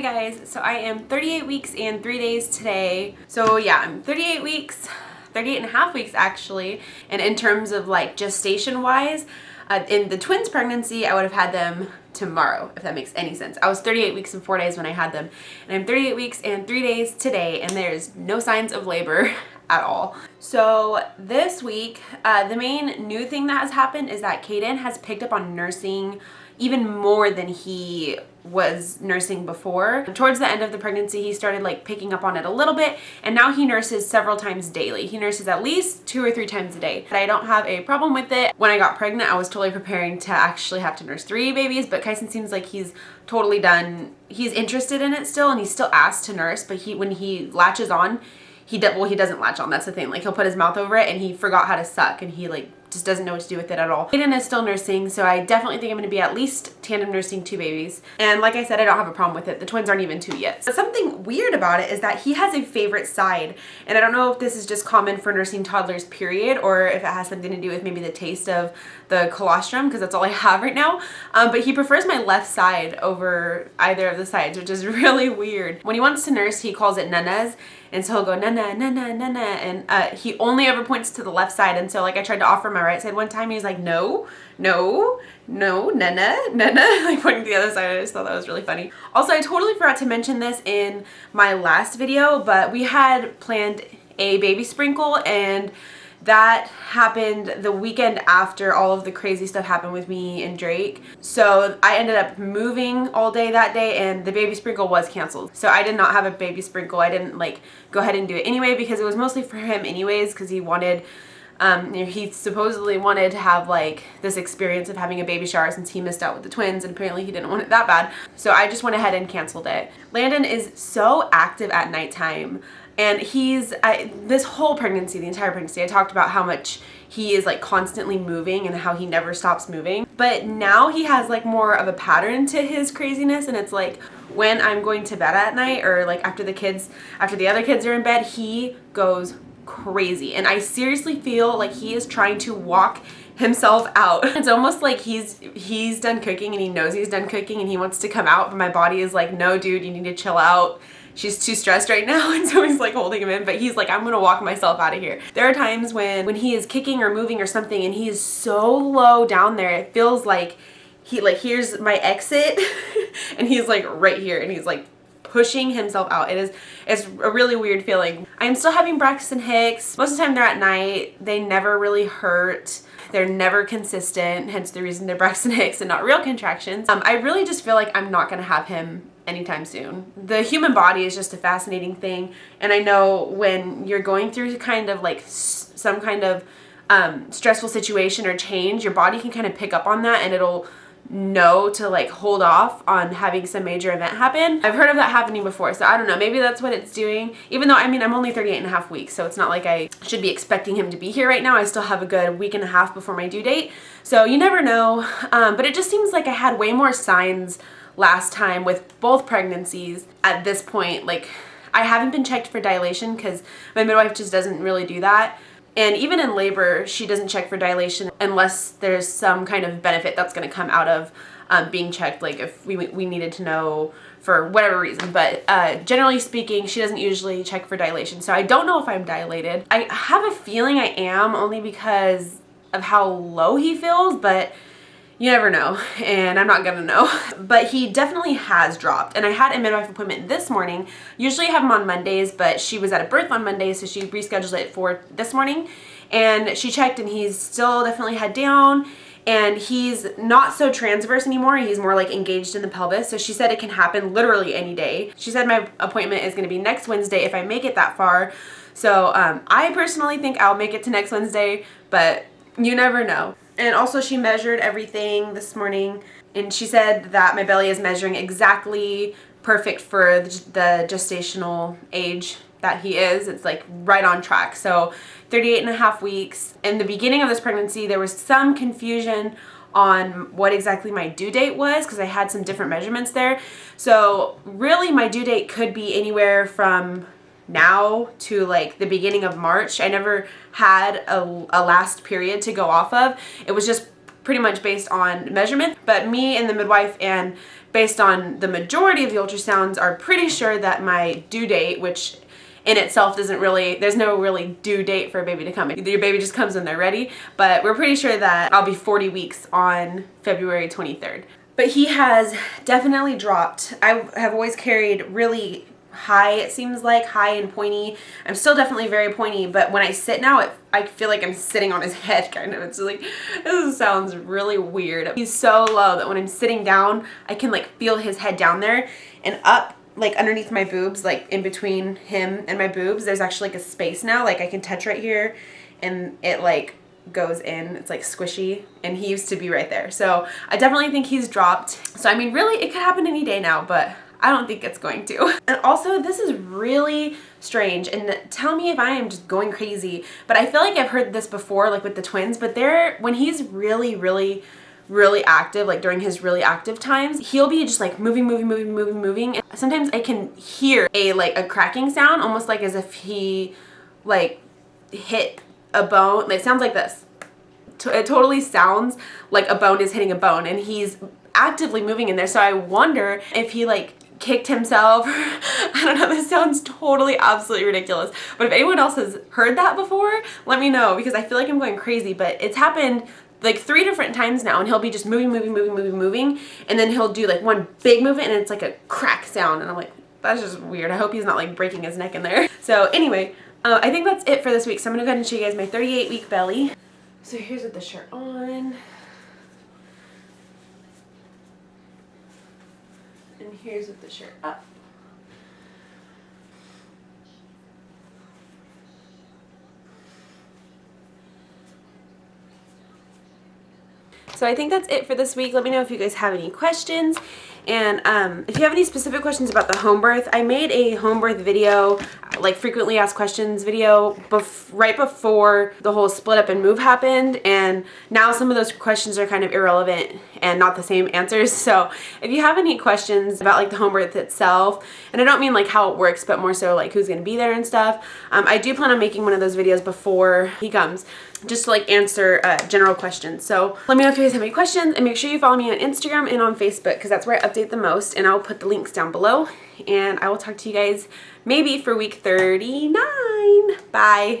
guys, so I am 38 weeks and 3 days today. So yeah, I'm 38 weeks, 38 and a half weeks actually. And in terms of like gestation wise, in the twins pregnancy, I would have had them tomorrow, if that makes any sense. I was 38 weeks and 4 days when I had them, and I'm 38 weeks and 3 days today, and there's no signs of labor at all. So this week, the main new thing that has happened is that Caden has picked up on nursing even more than he was nursing before. Towards the end of the pregnancy, he started like picking up on it a little bit, and now he nurses several times daily. He nurses at least 2 or 3 times a day. But I don't have a problem with it. When I got pregnant, I was totally preparing to actually have to nurse 3 babies, but Kyson seems like he's totally done. He's interested in it still, and he's still asked to nurse, but when he latches on, he doesn't latch on. That's the thing. Like, he'll put his mouth over it and he forgot how to suck, and he like just doesn't know what to do with it at all. Aiden is still nursing, so I definitely think I'm going to be at least tandem nursing 2 babies. And like I said, I don't have a problem with it. The twins aren't even 2 yet. But something weird about it is that he has a favorite side. And I don't know if this is just common for nursing toddlers, period, or if it has something to do with maybe the taste of the colostrum, because that's all I have right now. But he prefers my left side over either of the sides, which is really weird. When he wants to nurse, he calls it nanas. And so he'll go nana, nana, nana, and he only ever points to the left side. And so like I tried to offer my right side one time, he was like, no, no, no, nana, nana, like pointing to the other side. I just thought that was really funny. Also, I totally forgot to mention this in my last video, but we had planned a baby sprinkle, and that happened the weekend after all of the crazy stuff happened with me and Drake. So I ended up moving all day that day, and the baby sprinkle was canceled. So I did not have a baby sprinkle. I didn't like go ahead and do it anyway, because it was mostly for him anyways, because he wanted, he supposedly wanted to have like this experience of having a baby shower since he missed out with the twins, and apparently he didn't want it that bad. So I just went ahead and canceled it. Landon is so active at nighttime. And this whole pregnancy, the entire pregnancy, I talked about how much he is like constantly moving and how he never stops moving. But now he has like more of a pattern to his craziness, and it's like when I'm going to bed at night, or like after the other kids are in bed, he goes crazy. And I seriously feel like he is trying to walk himself out. It's almost like he's done cooking, and he knows he's done cooking, and he wants to come out, but my body is like, no dude, you need to chill out. She's too stressed right now, and so he's like holding him in, but he's like, I'm gonna walk myself out of here. There are times when he is kicking or moving or something, and he is so low down there, it feels like here's my exit and he's like right here, and he's like pushing himself out. It's a really weird feeling. I'm still having Braxton Hicks. Most of the time they're at night. They never really hurt. They're never consistent, hence the reason they're Braxton Hicks and not real contractions. I really just feel like I'm not gonna have him anytime soon. The human body is just a fascinating thing, and I know when you're going through kind of like some kind of stressful situation or change, your body can kind of pick up on that, and it'll know to like hold off on having some major event happen. I've heard of that happening before, so I don't know, maybe that's what it's doing. Even though, I mean, I'm only 38 and a half weeks, so it's not like I should be expecting him to be here right now. I still have a good week and a half before my due date, so you never know. But it just seems like I had way more signs last time with both pregnancies. At this point, like, I haven't been checked for dilation because my midwife just doesn't really do that. And even in labor, she doesn't check for dilation unless there's some kind of benefit that's going to come out of being checked, like if we needed to know for whatever reason. But generally speaking, she doesn't usually check for dilation. So I don't know if I'm dilated. I have a feeling I am, only because of how low he feels, but you never know, and I'm not gonna know. But he definitely has dropped, and I had a midwife appointment this morning. Usually I have him on Mondays, but she was at a birth on Monday, so she rescheduled it for this morning, and she checked, and he's still definitely head down, and he's not so transverse anymore. He's more like engaged in the pelvis, so she said it can happen literally any day. She said my appointment is gonna be next Wednesday if I make it that far. So I personally think I'll make it to next Wednesday, but you never know. And also she measured everything this morning, and she said that my belly is measuring exactly perfect for the gestational age that he is. It's like right on track. So 38 and a half weeks. In the beginning of this pregnancy, there was some confusion on what exactly my due date was, because I had some different measurements there. So really my due date could be anywhere from now to like the beginning of March. I never had a last period to go off of. It was just pretty much based on measurement. But me and the midwife and based on the majority of the ultrasounds, are pretty sure that my due date, which in itself doesn't really, there's no really due date for a baby to come. Your baby just comes when they're ready, but we're pretty sure that I'll be 40 weeks on February 23rd. But he has definitely dropped. I have always carried really high, it seems like, high and pointy. I'm still definitely very pointy, but when I sit now, I feel like I'm sitting on his head, kind of. It's like, this sounds really weird. He's so low that when I'm sitting down, I can like feel his head down there, and up like underneath my boobs, like in between him and my boobs, there's actually like a space now. Like I can touch right here and it like goes in. It's like squishy, and he used to be right there. So I definitely think he's dropped. So I mean, really, it could happen any day now, but I don't think it's going to. And also, this is really strange, and tell me if I am just going crazy, but I feel like I've heard this before, like with the twins, but when he's really active, like during his really active times, he'll be just like moving. And sometimes I can hear a cracking sound, almost like as if he like hit a bone. It sounds like this. It totally sounds like a bone is hitting a bone, and he's actively moving in there. So I wonder if he like kicked himself. I don't know, this sounds totally absolutely ridiculous, but if anyone else has heard that before, let me know, because I feel like I'm going crazy. But it's happened like 3 different times now, and he'll be just moving, and then he'll do like one big movement and it's like a crack sound, and I'm like, that's just weird. I hope he's not like breaking his neck in there. So anyway, I think that's it for this week. So I'm gonna go ahead and show you guys my 38-week belly. So here's with the shirt on. And here's with the shirt up. So I think that's it for this week. Let me know if you guys have any questions. And if you have any specific questions about the home birth, I made a home birth video, like frequently asked questions video, right before the whole split up and move happened. And now some of those questions are kind of irrelevant and not the same answers. So if you have any questions about like the home birth itself, and I don't mean like how it works, but more so like who's going to be there and stuff, I do plan on making one of those videos before he comes, just to like answer general questions. So let me know if you guys have any questions, and make sure you follow me on Instagram and on Facebook, because that's where I update the most, and I'll put the links down below. And I will talk to you guys maybe for week 39. Bye.